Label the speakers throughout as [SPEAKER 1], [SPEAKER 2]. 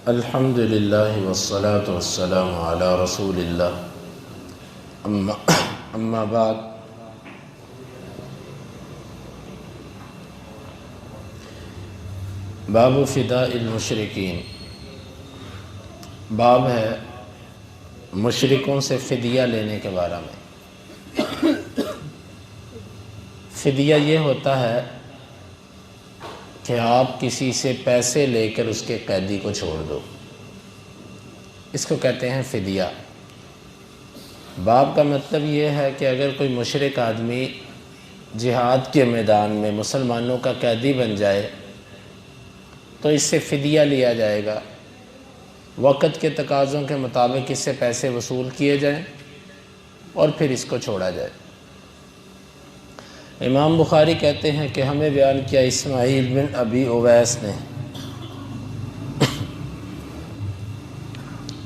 [SPEAKER 1] الحمد للہ والصلاة والسلام علی رسول اللہ اما بعد باب فداء المشرکین، باب ہے مشرکوں سے فدیہ لینے کے بارے میں۔ فدیہ یہ ہوتا ہے کہ آپ کسی سے پیسے لے کر اس کے قیدی کو چھوڑ دو، اس کو کہتے ہیں فدیہ۔ باب کا مطلب یہ ہے کہ اگر کوئی مشرک آدمی جہاد کے میدان میں مسلمانوں کا قیدی بن جائے تو اس سے فدیہ لیا جائے گا، وقت کے تقاضوں کے مطابق اس سے پیسے وصول کیے جائیں اور پھر اس کو چھوڑا جائے۔ امام بخاری کہتے ہیں کہ ہمیں بیان کیا اسماعیل بن ابی اویس نے،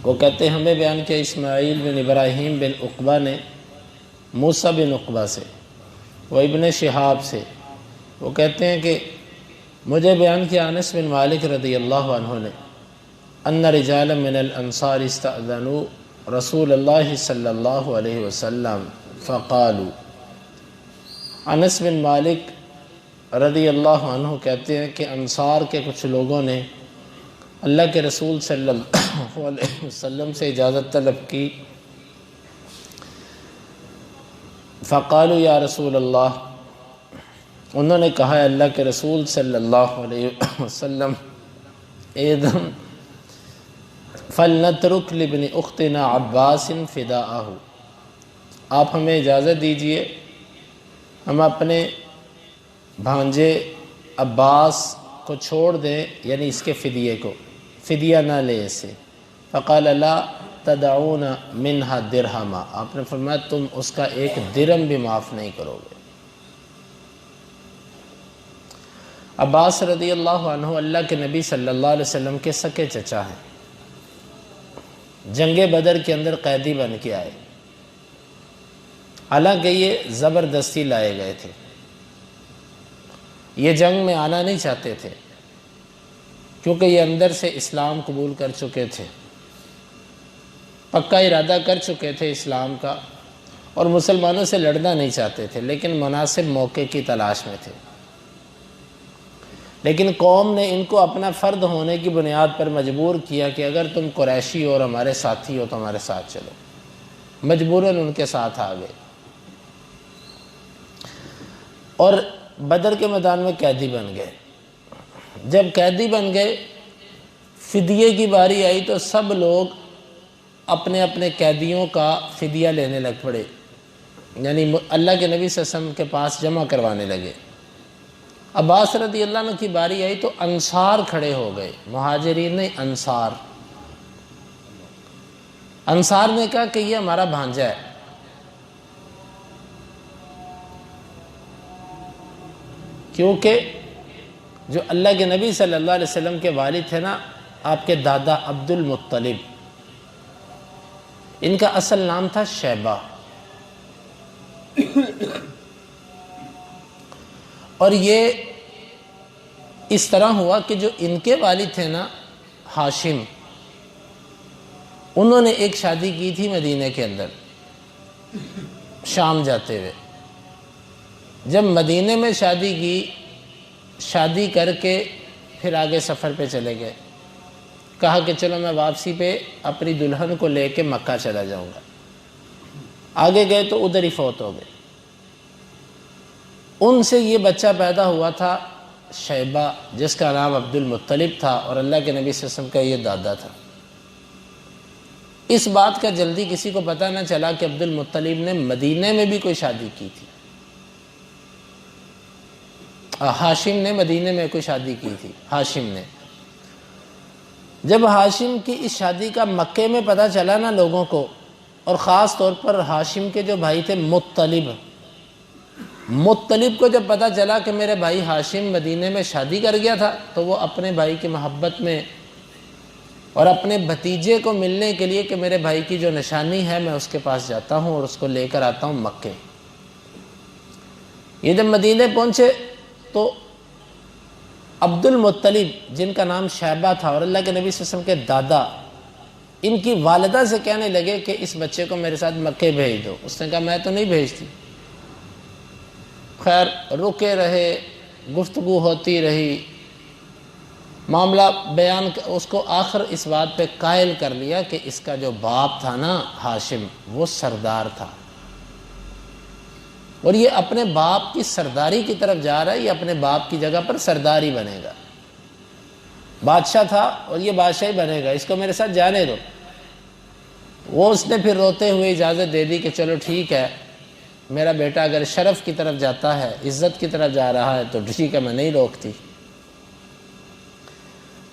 [SPEAKER 1] وہ کہتے ہیں ہمیں بیان کیا اسماعیل بن ابراہیم بن عقبہ نے موسیٰ بن عقبہ سے، وہ ابن شہاب سے، وہ کہتے ہیں کہ مجھے بیان کیا انس بن مالک رضی اللہ عنہ نے ان رجالا من الانصار استأذنوا رسول اللہ صلی اللہ علیہ وسلم فقالوا۔ انس بن مالک رضی اللہ عنہ کہتے ہیں کہ انصار کے کچھ لوگوں نے اللہ کے رسول صلی اللہ علیہ وسلم سے اجازت طلب کی، فقالوا یا رسول اللہ، انہوں نے کہا اللہ کے رسول صلی اللہ علیہ وسلم ایدن فَلْنَتْرُكْ لِبْنِ أُخْتِنَا عَبَّاسٍ فِدَاءَهُ، آپ ہمیں اجازت دیجئے ہم اپنے بھانجے عباس کو چھوڑ دیں، یعنی اس کے فدیے کو، فدیہ نہ لے اسے۔ فقال لا تدعون منها درہما، آپ نے فرمایا تم اس کا ایک درم بھی معاف نہیں کرو گے۔ عباس رضی اللہ عنہ اللہ کے نبی صلی اللہ علیہ وسلم کے سکے چچا ہیں، جنگ بدر کے اندر قیدی بن کے آئے، حالانکہ یہ زبردستی لائے گئے تھے، یہ جنگ میں آنا نہیں چاہتے تھے کیونکہ یہ اندر سے اسلام قبول کر چکے تھے، پکا ارادہ کر چکے تھے اسلام کا، اور مسلمانوں سے لڑنا نہیں چاہتے تھے، لیکن مناسب موقع کی تلاش میں تھے۔ لیکن قوم نے ان کو اپنا فرد ہونے کی بنیاد پر مجبور کیا کہ اگر تم قریشی اور ہمارے ساتھی ہو تو ہمارے ساتھ چلو، مجبوراً ان کے ساتھ آ گئے اور بدر کے میدان میں قیدی بن گئے۔ جب قیدی بن گئے، فدیے کی باری آئی تو سب لوگ اپنے اپنے قیدیوں کا فدیہ لینے لگ پڑے، یعنی اللہ کے نبی صلی اللہ علیہ وسلم کے پاس جمع کروانے لگے۔ عباس رضی اللہ عنہ کی باری آئی تو انصار کھڑے ہو گئے، مہاجرین نے، انصار نے کہا کہ یہ ہمارا بھانجا ہے، کیونکہ جو اللہ کے نبی صلی اللہ علیہ وسلم کے والد تھے نا، آپ کے دادا عبد المطلب، ان کا اصل نام تھا شیبہ، اور یہ اس طرح ہوا کہ جو ان کے والد تھے نا ہاشم، انہوں نے ایک شادی کی تھی مدینہ کے اندر شام جاتے ہوئے۔ جب مدینہ میں شادی کی، شادی کر کے پھر آگے سفر پہ چلے گئے، کہا کہ چلو میں واپسی پہ اپنی دلہن کو لے کے مکہ چلا جاؤں گا۔ آگے گئے تو ادھر ہی فوت ہو گئے۔ ان سے یہ بچہ پیدا ہوا تھا شیبہ، جس کا نام عبد المطلب تھا، اور اللہ کے نبی صلی اللہ علیہ وسلم کا یہ دادا تھا۔ اس بات کا جلدی کسی کو پتہ نہ چلا کہ عبد المطلب نے مدینہ میں بھی کوئی شادی کی تھی، ہاشم نے مدینہ میں کوئی شادی کی تھی، ہاشم نے۔ جب ہاشم کی اس شادی کا مکے میں پتہ چلا نا لوگوں کو، اور خاص طور پر ہاشم کے جو بھائی تھے مطلب کو جب پتہ چلا کہ میرے بھائی ہاشم مدینہ میں شادی کر گیا تھا، تو وہ اپنے بھائی کی محبت میں اور اپنے بھتیجے کو ملنے کے لیے کہ میرے بھائی کی جو نشانی ہے میں اس کے پاس جاتا ہوں اور اس کو لے کر آتا ہوں مکے۔ یہ جب مدینہ پہنچے تو عبد المطلب جن کا نام شیبہ تھا اور اللہ کے نبی صلی اللہ علیہ وسلم کے دادا، ان کی والدہ سے کہنے لگے کہ اس بچے کو میرے ساتھ مکے بھیج دو۔ اس نے کہا میں تو نہیں بھیجتی۔ خیر رکے رہے، گفتگو ہوتی رہی، معاملہ بیان، اس کو آخر اس بات پہ قائل کر لیا کہ اس کا جو باپ تھا نا ہاشم، وہ سردار تھا اور یہ اپنے باپ کی سرداری کی طرف جا رہا ہے، یہ اپنے باپ کی جگہ پر سرداری بنے گا، بادشاہ تھا اور یہ بادشاہی بنے گا، اس کو میرے ساتھ جانے دو۔ وہ اس نے پھر روتے ہوئے اجازت دے دی کہ چلو ٹھیک ہے، میرا بیٹا اگر شرف کی طرف جاتا ہے، عزت کی طرف جا رہا ہے تو ٹھیک ہے، میں نہیں روکتی۔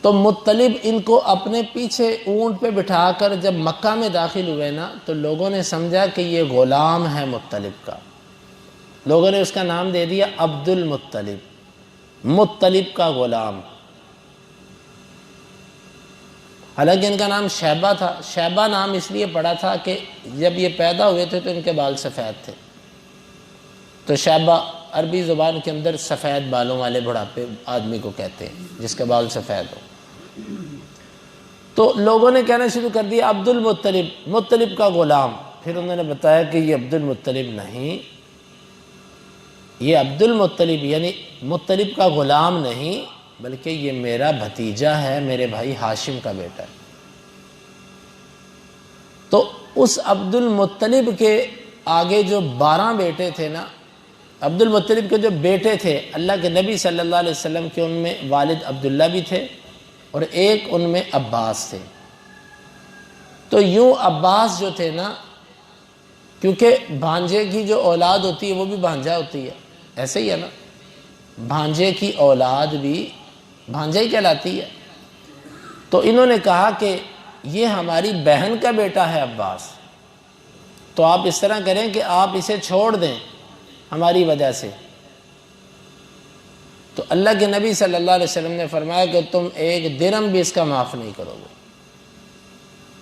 [SPEAKER 1] تو مطلب ان کو اپنے پیچھے اونٹ پہ بٹھا کر جب مکہ میں داخل ہوئے نا تو لوگوں نے سمجھا کہ یہ غلام ہے مطلب کا، لوگوں نے اس کا نام دے دیا عبد المطلب، مطلب کا غلام۔ حالانکہ ان کا نام شیبہ تھا۔ شیبہ نام اس لیے پڑا تھا کہ جب یہ پیدا ہوئے تھے تو ان کے بال سفید تھے، تو شیبہ عربی زبان کے اندر سفید بالوں والے بڑھاپے آدمی کو کہتے ہیں جس کے بال سفید ہو۔ تو لوگوں نے کہنا شروع کر دیا عبد المطلب، مطلب کا غلام۔ پھر انہوں نے بتایا کہ یہ عبد المطلب نہیں، یہ عبد المطلب یعنی مطلب کا غلام نہیں، بلکہ یہ میرا بھتیجا ہے، میرے بھائی ہاشم کا بیٹا ہے۔ تو اس عبد المطلب کے آگے جو 12 بیٹے تھے نا، عبد المطلب کے جو بیٹے تھے، اللہ کے نبی صلی اللہ علیہ وسلم کے، ان میں والد عبداللہ بھی تھے اور ایک ان میں عباس تھے۔ تو یوں عباس جو تھے نا، کیونکہ بھانجے کی جو اولاد ہوتی ہے وہ بھی بھانجا ہوتی ہے، ایسے ہی ہے نا، بھانجے کی اولاد بھی بھانجا ہی کہلاتی ہے۔ تو انہوں نے کہا کہ یہ ہماری بہن کا بیٹا ہے عباس، تو آپ اس طرح کریں کہ آپ اسے چھوڑ دیں ہماری وجہ سے۔ تو اللہ کے نبی صلی اللہ علیہ وسلم نے فرمایا کہ تم ایک درہم بھی اس کا معاف نہیں کرو گے۔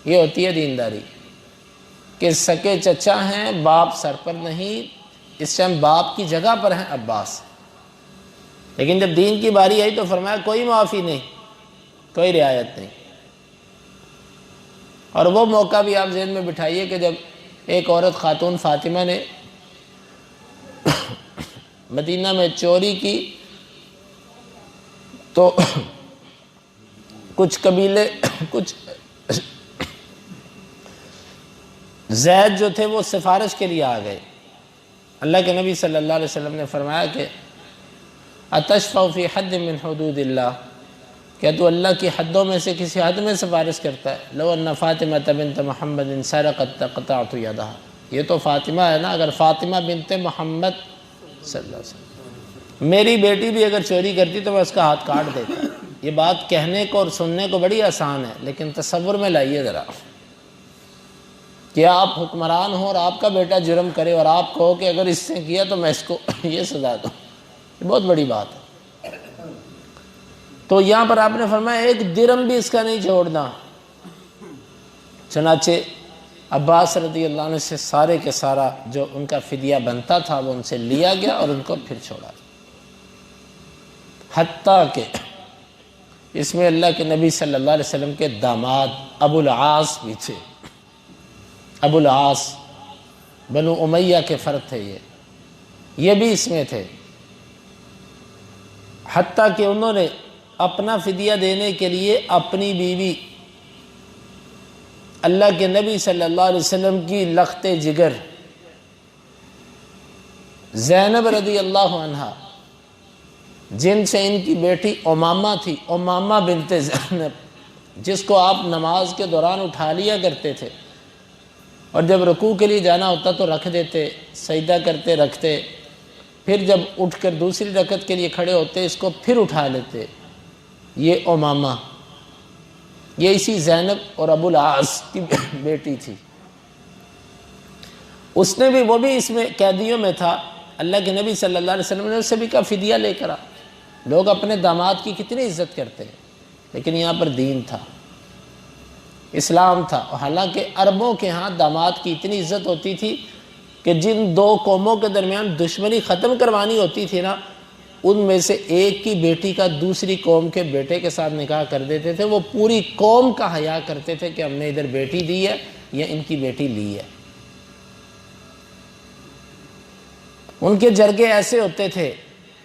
[SPEAKER 1] یہ ہوتی ہے دینداری کہ سکے چچا ہیں، باپ سر پر نہیں، اس ٹائم باپ کی جگہ پر ہیں عباس، لیکن جب دین کی باری آئی تو فرمایا کوئی معافی نہیں، کوئی رعایت نہیں۔ اور وہ موقع بھی آپ ذہن میں بٹھائیے کہ جب ایک عورت خاتون فاطمہ نے مدینہ میں چوری کی تو کچھ قبیلے، کچھ زید جو تھے وہ سفارش کے لیے آ گئے۔ اللہ کے نبی صلی اللہ علیہ وسلم نے فرمایا کہ اتشفع فی حد من حدود اللہ، کیا تو اللہ کی حدوں میں سے کسی حد میں سفارش کرتا ہے؟ لو ان فاطمہ بنت محمد سرقت قطعت یدہا، یہ تو فاطمہ ہے نا، اگر فاطمہ بنت محمد صلی اللہ علیہ وسلم میری بیٹی بھی اگر چوری کرتی تو میں اس کا ہاتھ کاٹ دیتا۔ یہ بات کہنے کو اور سننے کو بڑی آسان ہے، لیکن تصور میں لائیے ذرا کہ آپ حکمران ہوں اور آپ کا بیٹا جرم کرے اور آپ کہو کہ اگر اس سے کیا تو میں اس کو یہ سزا دوں، یہ بہت بڑی بات ہے۔ تو یہاں پر آپ نے فرمایا ایک درہم بھی اس کا نہیں چھوڑنا۔ چنانچہ عباس رضی اللہ عنہ سے سارے کے سارا جو ان کا فدیہ بنتا تھا وہ ان سے لیا گیا اور ان کو پھر چھوڑا، حتیٰ کہ اس میں اللہ کے نبی صلی اللہ علیہ وسلم کے داماد ابو العاص بھی تھے۔ ابو العاص بنو امیہ کے فرد تھے، یہ بھی اس میں تھے، حتیٰ کہ انہوں نے اپنا فدیہ دینے کے لیے اپنی بیوی اللہ کے نبی صلی اللہ علیہ وسلم کی لخت جگر زینب رضی اللہ عنہا، جن سے ان کی بیٹی امامہ تھی، امامہ بنت زینب، جس کو آپ نماز کے دوران اٹھا لیا کرتے تھے اور جب رکوع کے لیے جانا ہوتا تو رکھ دیتے، سجدہ کرتے رکھتے، پھر جب اٹھ کر دوسری رکعت کے لیے کھڑے ہوتے اس کو پھر اٹھا لیتے۔ یہ امامہ، یہ اسی زینب اور ابو العاص کی بیٹی تھی۔ اس نے بھی، وہ بھی اس میں قیدیوں میں تھا۔ اللہ کے نبی صلی اللہ علیہ وسلم نے اس سے بھی کہا فدیہ لے کر آ۔ لوگ اپنے داماد کی کتنی عزت کرتے ہیں، لیکن یہاں پر دین تھا، اسلام تھا۔ حالانکہ عربوں کے ہاں داماد کی اتنی عزت ہوتی تھی کہ جن دو قوموں کے درمیان دشمنی ختم کروانی ہوتی تھی نا، ان میں سے ایک کی بیٹی کا دوسری قوم کے بیٹے کے ساتھ نکاح کر دیتے تھے، وہ پوری قوم کا حیا کرتے تھے کہ ہم نے ادھر بیٹی دی ہے یا ان کی بیٹی لی ہے۔ ان کے جرگے ایسے ہوتے تھے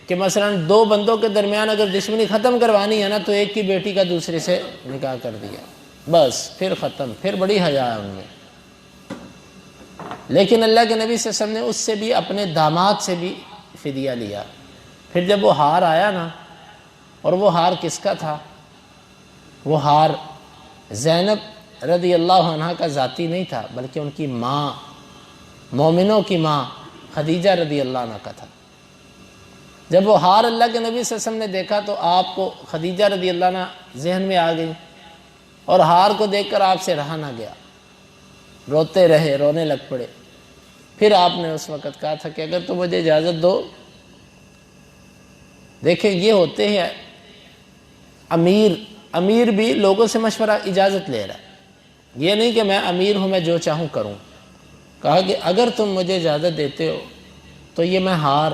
[SPEAKER 1] کہ مثلا دو بندوں کے درمیان اگر دشمنی ختم کروانی ہے نا تو ایک کی بیٹی کا دوسرے سے نکاح کر دیا، بس پھر ختم، پھر بڑی حیا ہے ان میں۔ لیکن اللہ کے نبی صلی اللہ علیہ وسلم نے اس سے بھی، اپنے داماد سے بھی فدیہ لیا۔ پھر جب وہ ہار آیا نا، اور وہ ہار کس کا تھا؟ وہ ہار زینب رضی اللہ عنہا کا ذاتی نہیں تھا، بلکہ ان کی ماں، مومنوں کی ماں خدیجہ رضی اللہ عنہ کا تھا۔ جب وہ ہار اللہ کے نبی صلی اللہ علیہ وسلم نے دیکھا تو آپ کو خدیجہ رضی اللہ عنہ ذہن میں آ گئی، اور ہار کو دیکھ کر آپ سے رہا نہ گیا، روتے رہے، رونے لگ پڑے۔ پھر آپ نے اس وقت کہا تھا کہ اگر تو مجھے اجازت دو۔ دیکھیں یہ ہوتے ہیں امیر بھی لوگوں سے مشورہ، اجازت لے رہا ہے، یہ نہیں کہ میں امیر ہوں میں جو چاہوں کروں۔ کہا کہ اگر تم مجھے اجازت دیتے ہو تو یہ میں ہار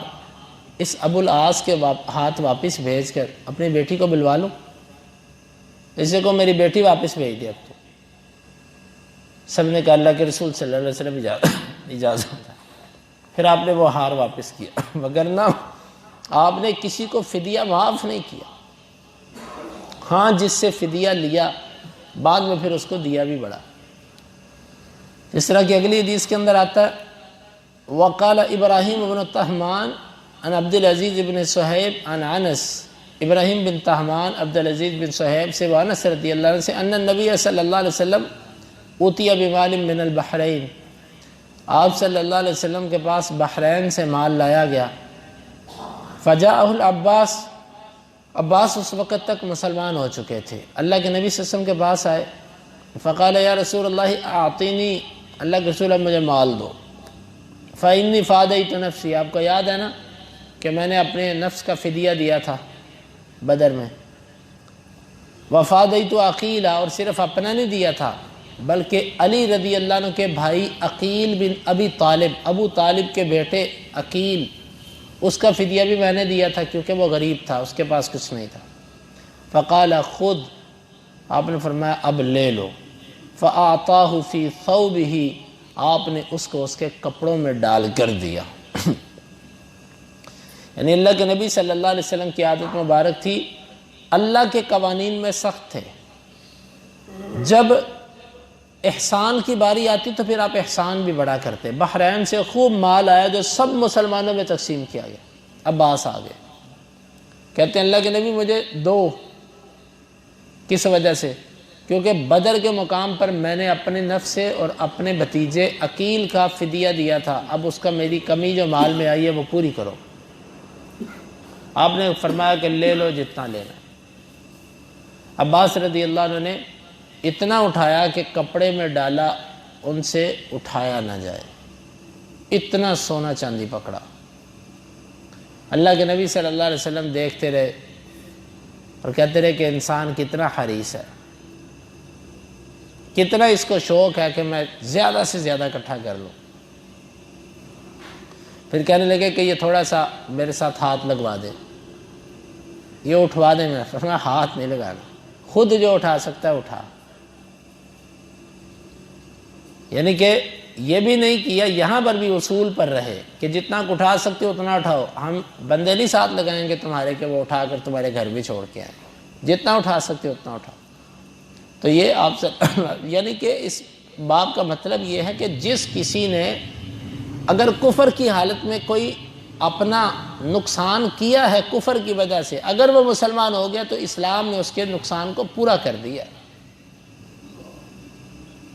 [SPEAKER 1] اس ابو العاص کے ہاتھ واپس بھیج کر اپنی بیٹی کو بلوا لوں، اسے کو میری بیٹی واپس بھیج دے اب تو۔ سب نے کہا اللہ کے رسول صلی اللہ علیہ وسلم اجازت ہے۔ پھر آپ نے وہ ہار واپس کیا، وگرنہ آپ نے کسی کو فدیہ معاف نہیں کیا۔ ہاں جس سے فدیہ لیا بعد میں پھر اس کو دیا بھی بڑا، جس طرح کہ اگلی حدیث کے اندر آتا ہے وقال ابراہیم بن طہمان عن عبد العزیز بن صہیب عن انس، ابراہیم بن طہمان عبد العزیز بن صہیب سے، وانس رضی اللہ عنہ سے، ان النبی صلی اللہ علیہ وسلم اوتی بمال من البحرین، آپ صلی اللہ علیہ وسلم کے پاس بحرین سے مال لایا گیا۔ فجاءہ العباس، عباس اس وقت تک مسلمان ہو چکے تھے، اللہ کے نبی صلی اللہ علیہ وسلم کے پاس آئے۔ فقال یا رسول اللہ اعطینی، اللہ کے رسول اب مجھے مال دو۔ فإنی فادیت نفسی، آپ کو یاد ہے نا کہ میں نے اپنے نفس کا فدیہ دیا تھا بدر میں۔ وفادیت عقیلا، اور صرف اپنا نہیں دیا تھا بلکہ علی رضی اللہ عنہ کے بھائی عقیل بن ابی طالب، ابو طالب کے بیٹے عقیل، اس کا فدیہ بھی میں نے دیا تھا کیونکہ وہ غریب تھا، اس کے پاس کچھ نہیں تھا۔ فقال خود، آپ نے فرمایا اب لے لو۔ فأعطاہ فی ثوبہ، آپ نے اس کو اس کے کپڑوں میں ڈال کر دیا۔ یعنی اللہ کے نبی صلی اللہ علیہ وسلم کی عادت مبارک تھی، اللہ کے قوانین میں سخت تھے، جب احسان کی باری آتی تو پھر آپ احسان بھی بڑا کرتے۔ بحرین سے خوب مال آیا جو سب مسلمانوں میں تقسیم کیا گیا۔ عباس آ گئے، کہتے ہیں اللہ کے نبی مجھے دو، کس وجہ سے؟ کیونکہ بدر کے مقام پر میں نے اپنے نفس سے اور اپنے بھتیجے عقیل کا فدیہ دیا تھا، اب اس کا میری کمی جو مال میں آئی ہے وہ پوری کرو۔ آپ نے فرمایا کہ لے لو جتنا لینا۔ عباس رضی اللہ عنہ نے اتنا اٹھایا کہ کپڑے میں ڈالا ان سے اٹھایا نہ جائے، اتنا سونا چاندی پکڑا۔ اللہ کے نبی صلی اللہ علیہ وسلم دیکھتے رہے اور کہتے رہے کہ انسان کتنا حریص ہے، کتنا اس کو شوق ہے کہ میں زیادہ سے زیادہ اکٹھا کر لوں۔ پھر کہنے لگے کہ یہ تھوڑا سا میرے ساتھ ہاتھ لگوا دے، یہ اٹھوا دے۔ میں فرمایا ہاتھ نہیں لگانا، خود جو اٹھا سکتا ہے اٹھا۔ یعنی کہ یہ بھی نہیں کیا، یہاں پر بھی اصول پر رہے کہ جتنا اٹھا سکتے ہو اتنا اٹھاؤ، ہم بندے نہیں ساتھ لگائیں گے تمہارے کہ وہ اٹھا کر تمہارے گھر بھی چھوڑ کے آئیں، جتنا اٹھا سکتے ہو اتنا اٹھاؤ۔ تو یہ آپ سے یعنی کہ اس باب کا مطلب یہ ہے کہ جس کسی نے اگر کفر کی حالت میں کوئی اپنا نقصان کیا ہے کفر کی وجہ سے، اگر وہ مسلمان ہو گیا تو اسلام نے اس کے نقصان کو پورا کر دیا۔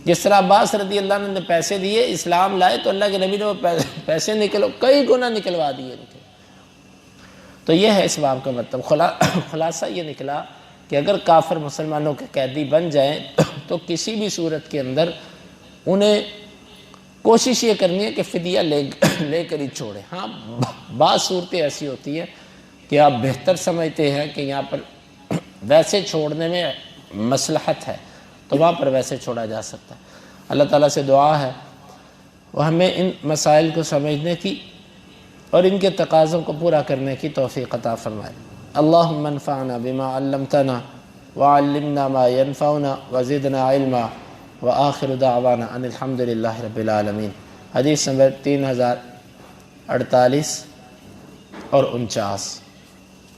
[SPEAKER 1] جس طرح عباس رضی اللہ عنہ نے پیسے دیے، اسلام لائے تو اللہ کے نبی نے وہ پیسے کئی گنا نکلوا دیے ان کے۔ تو یہ ہے اس باب کا مطلب۔ خلاصہ یہ نکلا کہ اگر کافر مسلمانوں کے قیدی بن جائیں تو کسی بھی صورت کے اندر انہیں کوشش یہ کرنی ہے کہ فدیہ لے کر ہی چھوڑیں۔ ہاں بعض صورتیں ایسی ہوتی ہیں کہ آپ بہتر سمجھتے ہیں کہ یہاں پر ویسے چھوڑنے میں مصلحت ہے تو وہاں پر ویسے چھوڑا جا سکتا ہے۔ اللہ تعالیٰ سے دعا ہے وہ ہمیں ان مسائل کو سمجھنے کی اور ان کے تقاضوں کو پورا کرنے کی توفیق عطا فرمائے۔ اللہم انفعنا بما علمتنا وعلمنا ما ينفعنا وزدنا علما وآخر دعوانا ان الحمدللہ رب العالمین۔ حدیث نمبر 3048 اور 49۔